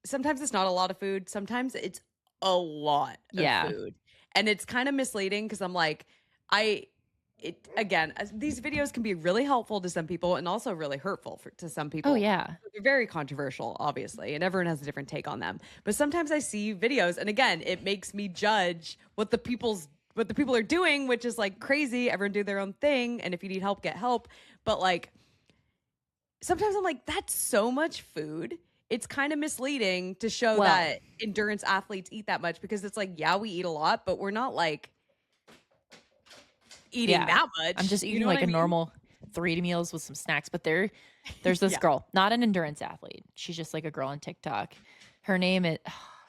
sometimes it's not a lot of food. Sometimes it's a lot Yeah. of food. And it's kind of misleading because I'm like, these videos can be really helpful to some people and also really hurtful to some people. oh yeah, They're very controversial, obviously, and everyone has a different take on them. But sometimes I see videos, and again, it makes me judge what the people are doing, which is like crazy. Everyone do their own thing, and if you need help, get help. But like, sometimes I'm like, that's so much food. It's kind of misleading to show Well- that endurance athletes eat that much because it's like, yeah, we eat a lot, but we're not like eating Yeah. that much. I'm just You eating know what like I a mean? normal 3 meals with some snacks. But there's this Yeah. girl, not an endurance athlete. She's just like a girl on TikTok. Her name is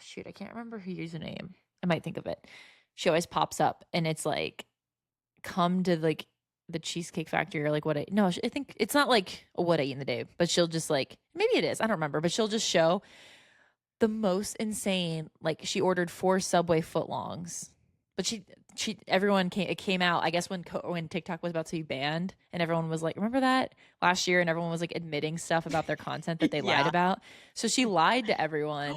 shoot, I can't remember her username. I might think of it. She always pops up, and it's like, come to like the Cheesecake Factory or like what I no, I think it's not like what I eat in the day, but she'll just like maybe it is. I don't remember, but she'll just show the most insane. Like she ordered 4 Subway footlongs, but she everyone came out. I guess when TikTok was about to be banned, and everyone was like, remember that last year, and everyone was like admitting stuff about their content that they lied Yeah. about. So she lied to everyone.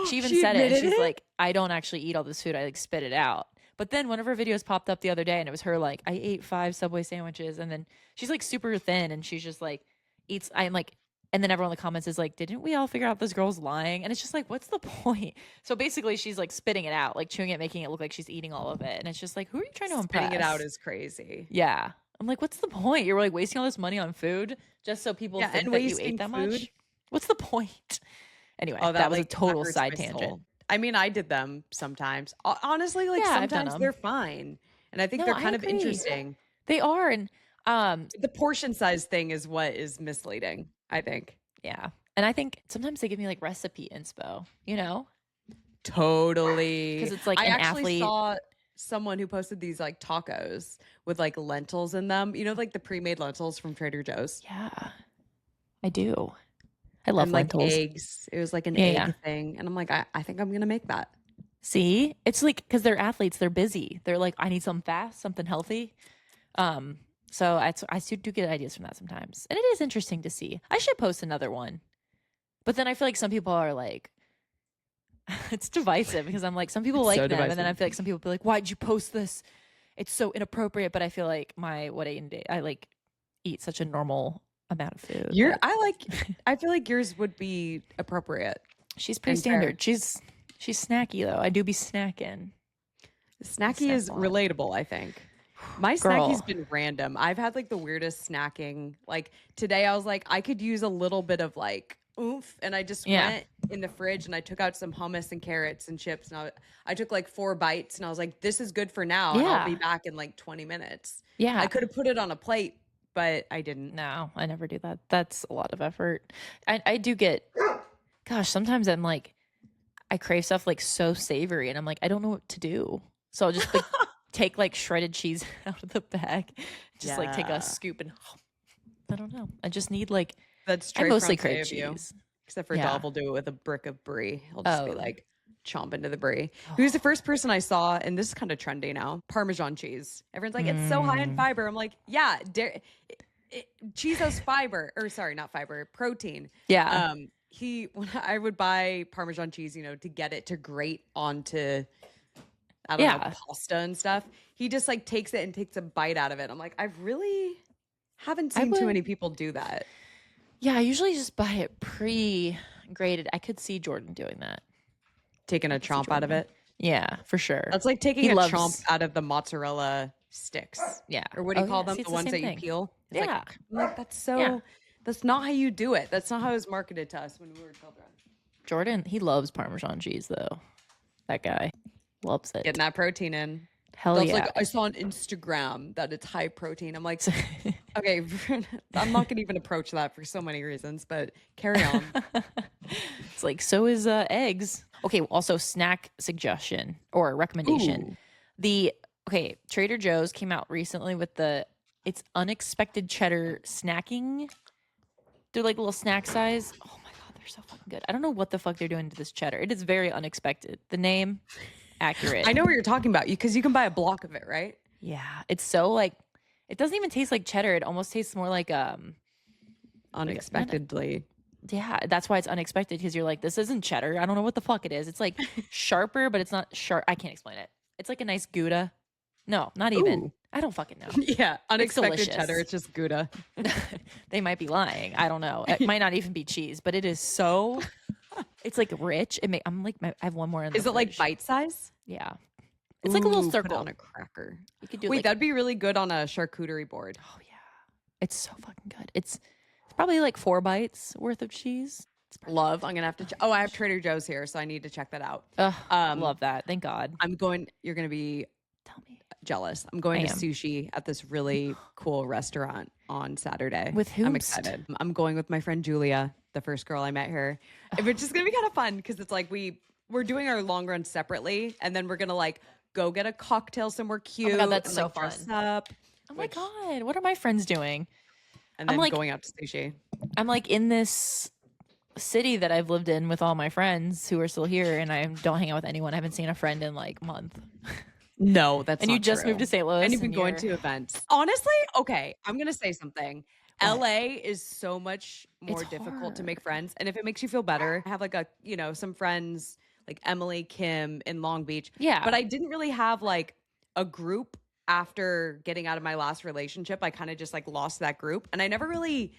She even said it, and admitted she's like, I don't actually eat all this food. I like spit it out. But then one of her videos popped up the other day, and it was her like, I ate 5 Subway sandwiches, and then she's like super thin, and she's just like eats. I'm like, and then everyone in the comments is like, didn't we all figure out this girl's lying? And it's just like, what's the point? So basically, she's like spitting it out, like chewing it, making it look like she's eating all of it, and it's just like, who are you trying to impress? Spitting it out is crazy. Yeah, I'm like, what's the point? You're like wasting all this money on food just so people think and that you wasting ate that food. much. What's the point? Anyway, Oh, that was a like, total hurts side my tangent. soul. I mean, I did them sometimes. Honestly, like Yeah, I've done sometimes them. they're fine. And I think No, they're I kind of agree. interesting. They are, and The portion size thing is what is misleading, I think. yeah. And I think sometimes they give me like recipe inspo, you know? Totally. 'Cause it's like I an actually athlete- saw someone who posted these like tacos with like lentils in them. You know, like the pre-made lentils from Trader Joe's. Yeah, I do. I love And like lentils. eggs. It was like an Yeah, egg yeah. thing. And I'm like, I think I'm gonna make that. See, it's like because they're athletes, they're busy. They're like, I need something fast, something healthy. So I do get ideas from that sometimes, and it is interesting to see. I should post another one, but then I feel like some people are like, it's divisive because I'm like, some people It's like so them, and then I divisive. feel like some people be like, why'd you post this? It's so inappropriate. But I feel like what I eat in a day, I like eat such a normal amount of food. that- I feel like yours would be appropriate. she's pretty and fair. standard. She's snacky though. I do be snacking. Snacky Snack is a lot. relatable, I think. My Girl. snacky's been random. I've had like the weirdest snacking. Like today I was like, I could use a little bit of like oomph. And I just Yeah. went in the fridge and I took out some hummus and carrots and chips. And I took like 4 bites and I was like, this is good for now. And I'll be Yeah. back in like 20 minutes. Yeah. I could have put it on a plate, but I didn't. No, I never do that. That's a lot of effort. I do get, gosh, sometimes I'm like, I crave stuff like so savory, and I'm like, I don't know what to do. So I'll just like take like shredded cheese out of the bag, just like take Yeah. a scoop and I don't know. I just need like, That's I Trey mostly Fronte crave of you. cheese. Except for Yeah. Dov will do it with a brick of brie. He'll just be Oh. like chomp into the brie. He was the first person I saw, and this is kind of trendy now. Parmesan cheese. Everyone's like, it's so high in fiber. I'm like, yeah, cheese has fiber, or sorry, not fiber, protein. Yeah. When I would buy Parmesan cheese, you know, to get it to grate onto, I don't know, Yeah. pasta and stuff. He just like takes it and takes a bite out of it. I'm like, I really haven't I seen too would- many people do that. Yeah. I usually just buy it pre-grated. I could see Jordan doing that. Taking a chomp out of it. Yeah, for sure. That's like taking He a loves- chomp out of the mozzarella sticks. Yeah. Or what do you Oh, call yeah. them? See, it's The the ones same that you thing. peel? It's Yeah. Like, I'm like, that's so, Yeah. that's not how you do it. That's not how it was marketed to us when we were children. Jordan, he loves Parmesan cheese though. That guy loves it. Getting that protein in. Hell That's yeah. like, I saw on Instagram that it's high protein. I'm like, okay, I'm not going to even approach that for so many reasons, but carry on. It's like, so is eggs. Okay, also snack suggestion or recommendation. Ooh. Okay, Trader Joe's came out recently with it's unexpected cheddar snacking. They're like little snack size. Oh my god, they're so fucking good. I don't know what the fuck they're doing to this cheddar. It is very unexpected. The name, accurate. I know what you're talking about because you can buy a block of it, right? Yeah, it's so like, it doesn't even taste like cheddar. It almost tastes more like Unexpectedly. yeah. That's why it's unexpected, because you're like, this isn't cheddar. I don't know what the fuck it is. It's like sharper, but it's not sharp. I can't explain it. It's like a nice Gouda. No, not even. Ooh. I don't fucking know. Yeah, unexpected delicious. cheddar. It's just Gouda. They might be lying. I don't know. It might not even be cheese, but it is so. It's like rich. I have one more in the Is it like fridge. bite size? Yeah, it's like a little Ooh, put it circle. on a cracker. You could do Wait, like, that'd be really good on a charcuterie board. oh yeah, it's so fucking good. It's probably like 4 bites worth of cheese. Love. I'm gonna have to. Oh, I have Trader Joe's here, so I need to check that out. Love that. Thank God. I'm going. You're gonna be Tell me. jealous. I'm going I to am. sushi at this really cool restaurant on Saturday. With I'm whomst? excited. I'm going with my friend Julia, the first girl I met here. Which is gonna be kind of fun because it's like we're doing our long run separately, and then we're gonna like go get a cocktail somewhere cute. that's and, so like, dress fun. up. Oh my God, what are my friends doing? And I'm then like- going out to sushi. I'm like in this city that I've lived in with all my friends who are still here, and I don't hang out with anyone. I haven't seen a friend in like a month. No, that's And you not just true. moved to St. Louis. And you've been going you're- to events. Honestly, okay, I'm gonna say something. What? LA is so much more It's difficult to hard. make friends. And if it makes you feel better, I have like some friends like Emily, Kim in Long Beach. Yeah. But I didn't really have like a group after getting out of my last relationship. I kind of just like lost that group. And I never really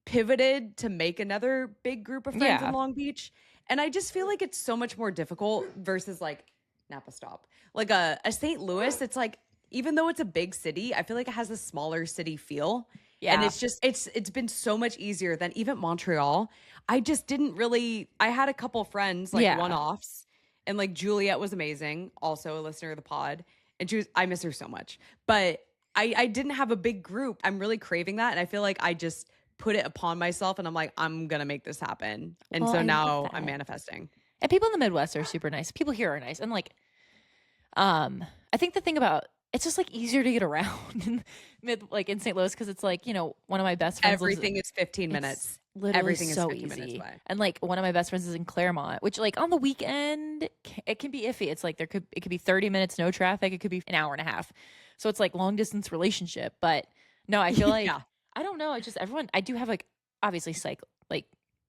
pivoted to make another big group of friends Yeah. in Long Beach. And I just feel like it's so much more difficult versus like Napa Stop. Like a St. Louis, it's like, even though it's a big city, I feel like it has a smaller city feel. And Yeah. it's just it's been so much easier than even Montreal. I just didn't really I had a couple friends like Yeah. one-offs, and like Juliet was amazing, also a listener of the pod. And I miss her so much. But I didn't have a big group. I'm really craving that. And I feel like I just put it upon myself and I'm like, I'm gonna make this happen. And Well, so I love now I'm that. manifesting. And people in the Midwest are super nice. People here are nice. And like, I think the thing about it's just like easier to get around in St. Louis, because it's like, one of my best friends lives- Everything is 15 minutes. It's literally Everything is so 15 minutes easy. away. And like one of my best friends is in Claremont, which like on the weekend it can be iffy. It's like it could be 30 minutes, no traffic. It could be an hour and a half. So it's like long distance relationship. But no, I feel like Yeah. I don't know. It's just everyone. I do have like obviously like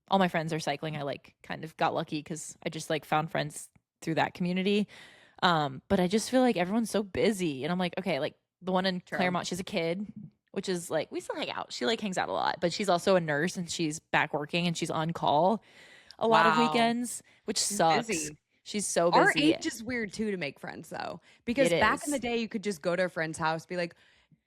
all my friends are cycling. I like kind of got lucky because I just like found friends through that community. But I just feel like everyone's so busy, and I'm like, okay, like the one in True. Claremont, she's a kid, which is like we still hang out. She like hangs out a lot, but she's also a nurse and she's back working and she's on call a lot of Wow. weekends, which She's sucks. busy. She's so busy. Our age is weird too to make friends though, because It back in the is. day you could just go to a friend's house, be like,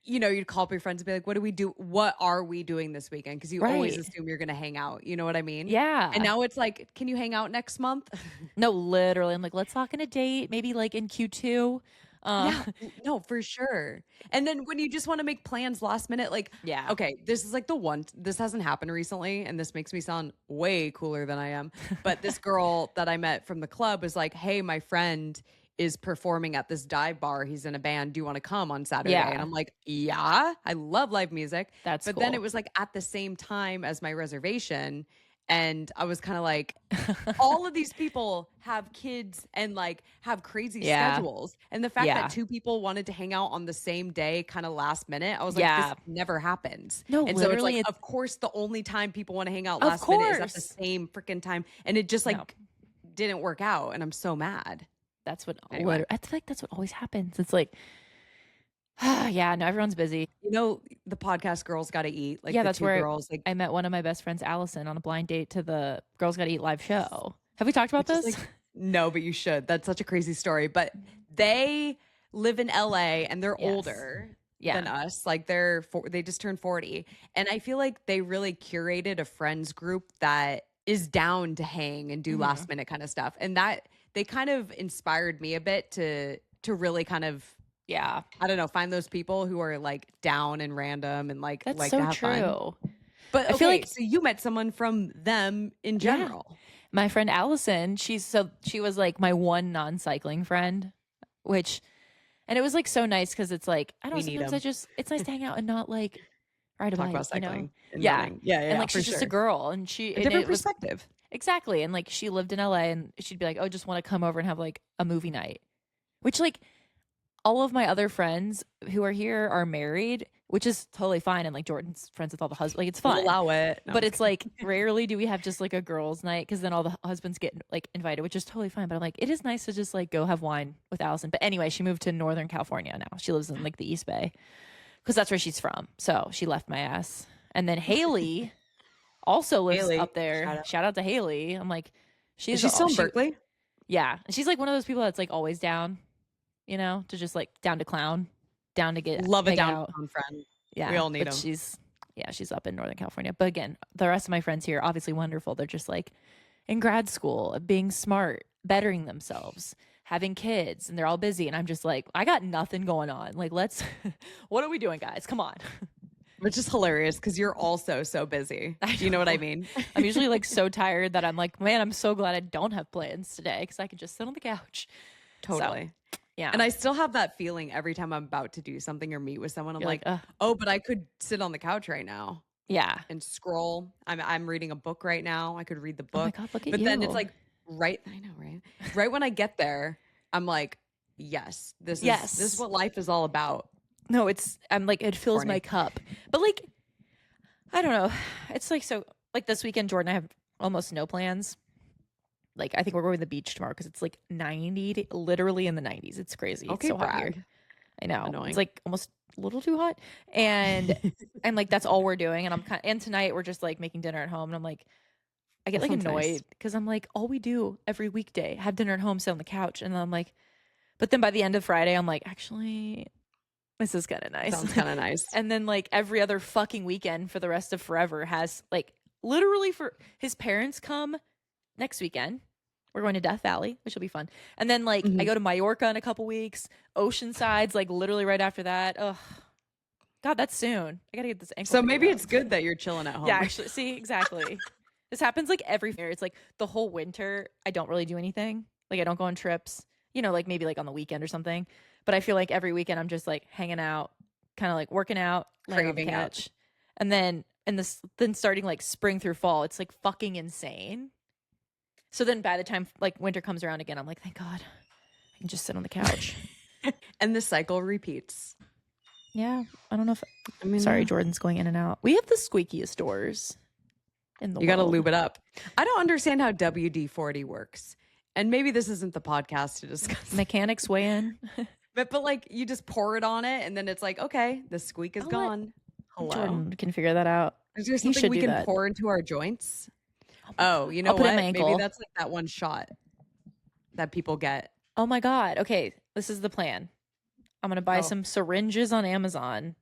you'd call up your friends and be like, what do we do? What are we doing this weekend? Because you always Right. assume you're going to hang out. You know what I mean? Yeah. And now it's like, can you hang out next month? No, literally. I'm like, let's lock in a date, maybe like in Q2. Yeah, no, for sure. And then when you just want to make plans last minute, like, Yeah. okay, this is like this hasn't happened recently, and this makes me sound way cooler than I am. But this girl that I met from the club was like, hey, my friend is performing at this dive bar. He's in a band. Do you want to come on Saturday? Yeah. And I'm like, yeah, I love live music. That's But then cool. it was like at the same time as my reservation. And I was kind of like, all of these people have kids and like have crazy Yeah. schedules. And the fact Yeah. that two people wanted to hang out on the same day, kind of last minute, I was like, Yeah. this never happens. No, and so it's literally, like, it's- of course, the only time people want to hang out Of last minute is at the course. same freaking time. And it just like No. didn't work out. And I'm so mad. That's what Anyway. I feel like that's what always happens. It's like, yeah, no, everyone's busy. The podcast Girls Gotta Eat. Like Yeah, the that's two where girls, like I met one of my best friends, Allison, on a blind date to the Girls Gotta Eat live show. Have we talked about which is, this? like, no, but you should. That's such a crazy story. But they live in LA and they're Yes. older Yeah. than us. Like they just turned 40. And I feel like they really curated a friends group that is down to hang and do Mm-hmm. last minute kind of stuff. And that they kind of inspired me a bit to really kind of, Yeah. I don't know, find those people who are like down and random and like That's like so to have fun. true. But I feel okay, like- so you met someone from them in Yeah. general. My friend Allison, she was like my one non-cycling friend, which And it was like so nice because it's like, I don't know, We need sometimes 'em. it's nice to hang out and not like ride a Talk bike, about you know? cycling and Yeah. running. Yeah, And like for she's just a sure. girl and A and different it was perspective. exactly. And like she lived in LA and she'd be like, oh, just want to come over and have like a movie night. Which like all of my other friends who are here are married, which is totally fine. And like Jordan's friends with all the husbands, like it's We'll fun. allow it. No, But I'm it's like rarely do we have just like a girls' night because then all the husbands get like invited, which is totally fine. But I'm like, it is nice to just like go have wine with Allison. But anyway, she moved to Northern California now. She lives in like the East Bay because that's where she's from. So she left my ass. And then Haley also lives Haley, up there. Shout out to Haley. I'm like, Is she still in Berkeley? Yeah. And she's like one of those people that's like always down, you know, to just like down to clown, down to get Love a hang out. downtown friend. Yeah. We all need but them. she's up in Northern California. But again, the rest of my friends here, obviously wonderful. They're just like in grad school, being smart, bettering themselves, having kids, and they're all busy. And I'm just like, I got nothing going on. Like, let's, what are we doing, guys? Come on. Which is hilarious because you're also so busy. Do you know what I mean? I'm usually like so tired that I'm like, man, I'm so glad I don't have plans today because I can just sit on the couch. Totally. So, yeah. And I still have that feeling every time I'm about to do something or meet with someone. I'm like, oh, but I could sit on the couch right now. Yeah. And scroll. I'm reading a book right now. I could read the book. Oh my God, look at but you. then it's like I know, right? Right when I get there, I'm like, yes, this is what life is all about. No, I'm like, it fills my cup. But like, I don't know. It's like, so like this weekend, Jordan, I have almost no plans. Like, I think we're going to the beach tomorrow because it's like 90, literally in the 90s. It's crazy. Okay, it's so hot here. I know. Annoying. It's like almost a little too hot. And I'm like, that's all we're doing. And and tonight we're just like making dinner at home. And I'm like, I get like annoyed because I'm like, all we do every weekday, have dinner at home, sit on the couch. And then I'm like, but then by the end of Friday, I'm like, actually, this is kind of nice. Sounds kind of nice. And then like every other fucking weekend for the rest of forever has like literally for his parents come next weekend. We're going to Death Valley, which will be fun. And then like I go to Mallorca in a couple weeks, Oceanside's like literally right after that. Ugh. God, that's soon. I got to get this ankle. So maybe it's good that you're chilling at home. Yeah, actually, see, exactly. This happens like every year. It's like the whole winter, I don't really do anything. Like I don't go on trips, you know, like maybe like on the weekend or something. But I feel like every weekend I'm just like hanging out, kind of like working out, laying on the couch. And then then starting like spring through fall, it's like fucking insane. So then by the time like winter comes around again, I'm like, thank God, I can just sit on the couch. And the cycle repeats. Yeah, I don't know if sorry, Jordan's going in and out. We have the squeakiest doors in the world. You got to lube it up. I don't understand how WD-40 works. And maybe this isn't the podcast to discuss. Mechanics weigh in. But like you just pour it on it and then it's like, okay, the squeak is gone. Hello. Jordan can figure that out. Is there something we can pour into our joints? Oh, you know what? Maybe that's like that one shot that people get. Oh my God. Okay. This is the plan. I'm going to buy some syringes on Amazon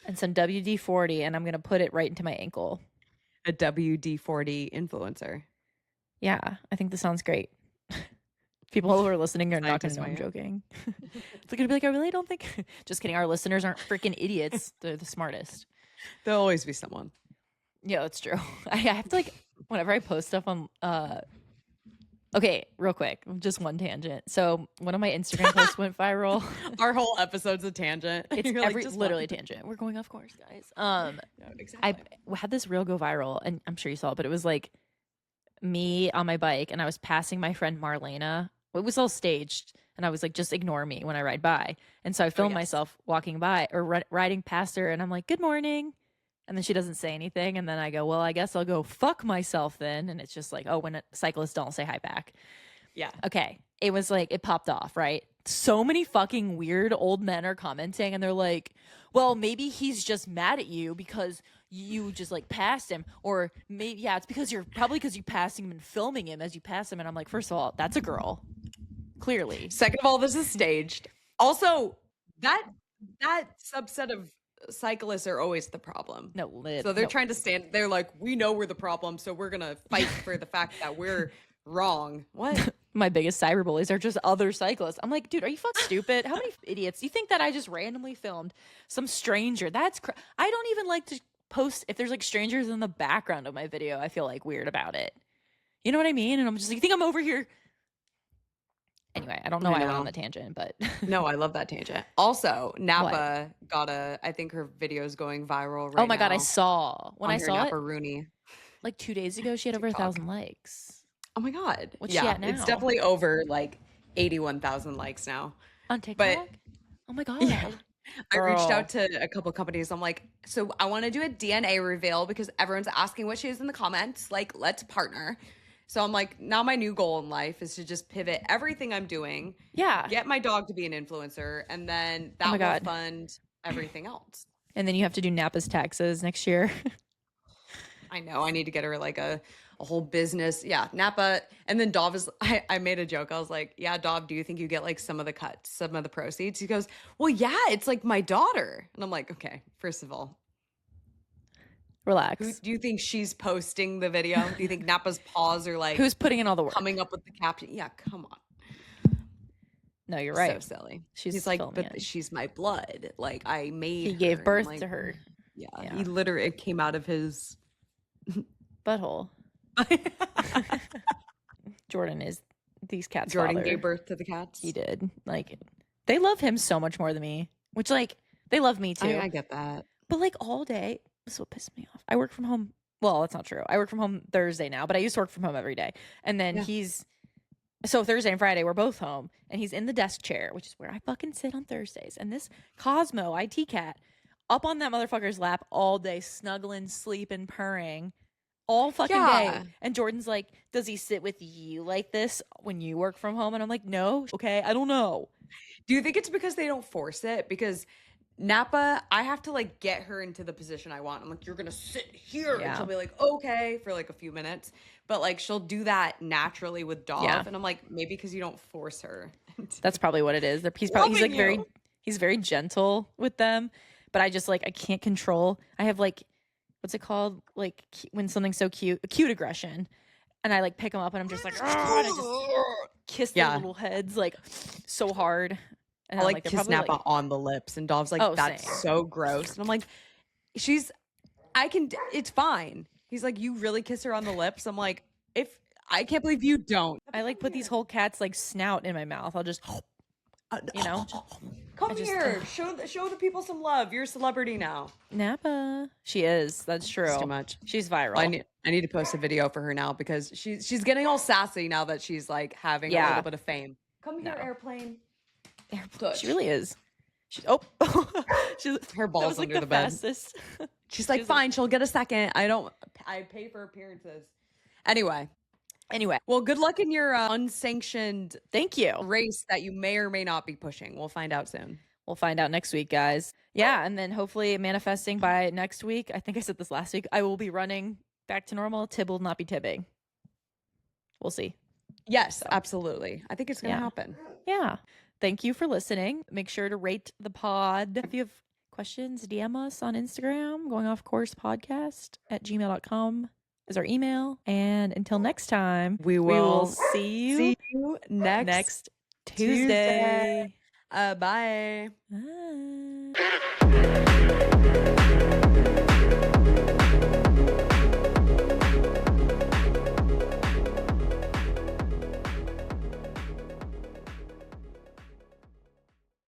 and some WD-40 and I'm going to put it right into my ankle. A WD-40 influencer. Yeah. I think this sounds great. People who are listening are not going to know I'm joking. They're going to be like, I really don't think. Just kidding. Our listeners aren't freaking idiots. They're the smartest. There'll always be someone. Yeah, that's true. I have to like, whenever I post stuff on, okay, real quick, just one tangent. So one of my Instagram posts went viral. Our whole episode's a tangent. It's literally a tangent. We're going off course, guys. Exactly. I had this reel go viral, and I'm sure you saw it, but it was like me on my bike, and I was passing my friend Marlena. It was all staged, and I was like, just ignore me when I ride by. And so I filmed myself walking by or riding past her, and I'm like, good morning. And then she doesn't say anything. And then I go, well, I guess I'll go fuck myself then. And it's just like, oh, when cyclists don't say hi back. Yeah. Okay. It was like, it popped off, right? So many fucking weird old men are commenting and they're like, well, maybe he's just mad at you because you just like passed him. Or maybe, yeah, it's because you passed him and filming him as you pass him. And I'm like, first of all, that's a girl. Clearly. Second of all, this is staged. Also, that subset of cyclists are always the problem. So they're trying to stand. They're like, we know we're the problem, so we're gonna fight for the fact that we're wrong. What? My biggest cyberbullies are just other cyclists. I'm like, dude, are you fucking stupid? How many idiots? You think that I just randomly filmed some stranger? I don't even like to post if there's like strangers in the background of my video. I feel like weird about it. You know what I mean? And I'm just like, you think I'm over here Anyway, I don't know I why I went know. on the tangent, but No, I love that tangent. Also, Napa I think her video is going viral right now. oh my God, I saw when on I her saw it Napa Rooney like 2 days ago, she had over TikTok. 1,000 likes. Oh my God. What's she at now? It's definitely over like 81,000 likes now. On But TikTok? Oh my God. yeah, I reached Girl. out to a couple companies. I'm like, so I want to do a DNA reveal because everyone's asking what she is in the comments. Like, let's partner. So I'm like, now my new goal in life is to just pivot everything I'm doing, Yeah. get my dog to be an influencer, and then Oh my that will God. fund everything else. And then you have to do Napa's taxes next year. I know. I need to get her like a whole business. Yeah, Napa. And then Dov is, I made a joke. I was like, yeah, Dov, do you think you get like some of the cuts, some of the proceeds? He goes, well, yeah, it's like my daughter. And I'm like, okay, first of all, Relax. who do you think she's posting the video? Do you think Napa's paws are like Who's putting in all the work? coming up with the caption? Yeah, come on. No, you're right. So silly. She's He's like, filming but it. she's my blood. Like I made He gave her." And I'm birth like, to her. Yeah, Yeah. he literally, it came out of his Butthole. Jordan is these cats' Jordan father. gave birth to the cats. He did. Like, they love him so much more than me, which, like, they love me too. I get that. But, like, all day, this is what pissed me off. I work from home. Well, that's not true. I work from home Thursday now, but I used to work from home every day. And then Yeah. so Thursday and Friday, we're both home, and he's in the desk chair, which is where I fucking sit on Thursdays. And this Cosmo IT cat up on that motherfucker's lap all day, snuggling, sleeping, purring. All fucking Yeah. day. And Jordan's like, does he sit with you like this when you work from home? And I'm like, no. Okay, I don't know. Do you think it's because they don't force it? Because Napa, I have to like get her into the position I want. I'm like, you're gonna sit here, Yeah. and she'll be like, okay, for like a few minutes. But like, she'll do that naturally with Dov, Yeah. and I'm like, maybe because you don't force her. That's probably what it is. He's Loving like you. he's very gentle with them, but I just like I can't control. I have like what's it called? Like when something's so cute, acute aggression. And I like pick them up and I'm just like, "Argh," and I just kiss their Yeah. little heads like so hard. And I I'm like they're kiss probably, Napa like, on the lips, and Dov's like, Oh, that's same. so gross. And I'm like, it's fine. He's like, you really kiss her on the lips? I'm like, I can't believe you don't. I like put these whole cat's like snout in my mouth. I'll just you know. Come I just- here, show the people some love. You're a celebrity now. Napa. She is. That's true. It's too much. She's viral. I need to post a video for her now because she's getting all sassy now that she's like having a Yeah. little bit of fame. Come here, No. airplane. She really is. She's she's Her that balls was, like, under the the bed. fastest. She's like, was- fine, she'll get a second. I pay for appearances. Anyway, well, good luck in your unsanctioned Thank you. race that you may or may not be pushing. We'll find out soon. We'll find out next week, guys. Yeah, and then hopefully manifesting by next week. I think I said this last week. I will be running back to normal. Tib will not be tibbing. We'll see. Yes, absolutely. I think it's going to Yeah. happen. Yeah. Thank you for listening. Make sure to rate the pod. If you have questions, DM us on Instagram. Going Off Course Podcast at gmail.com is our email. And until next time, We will see you See you next next Tuesday. Bye. Bye.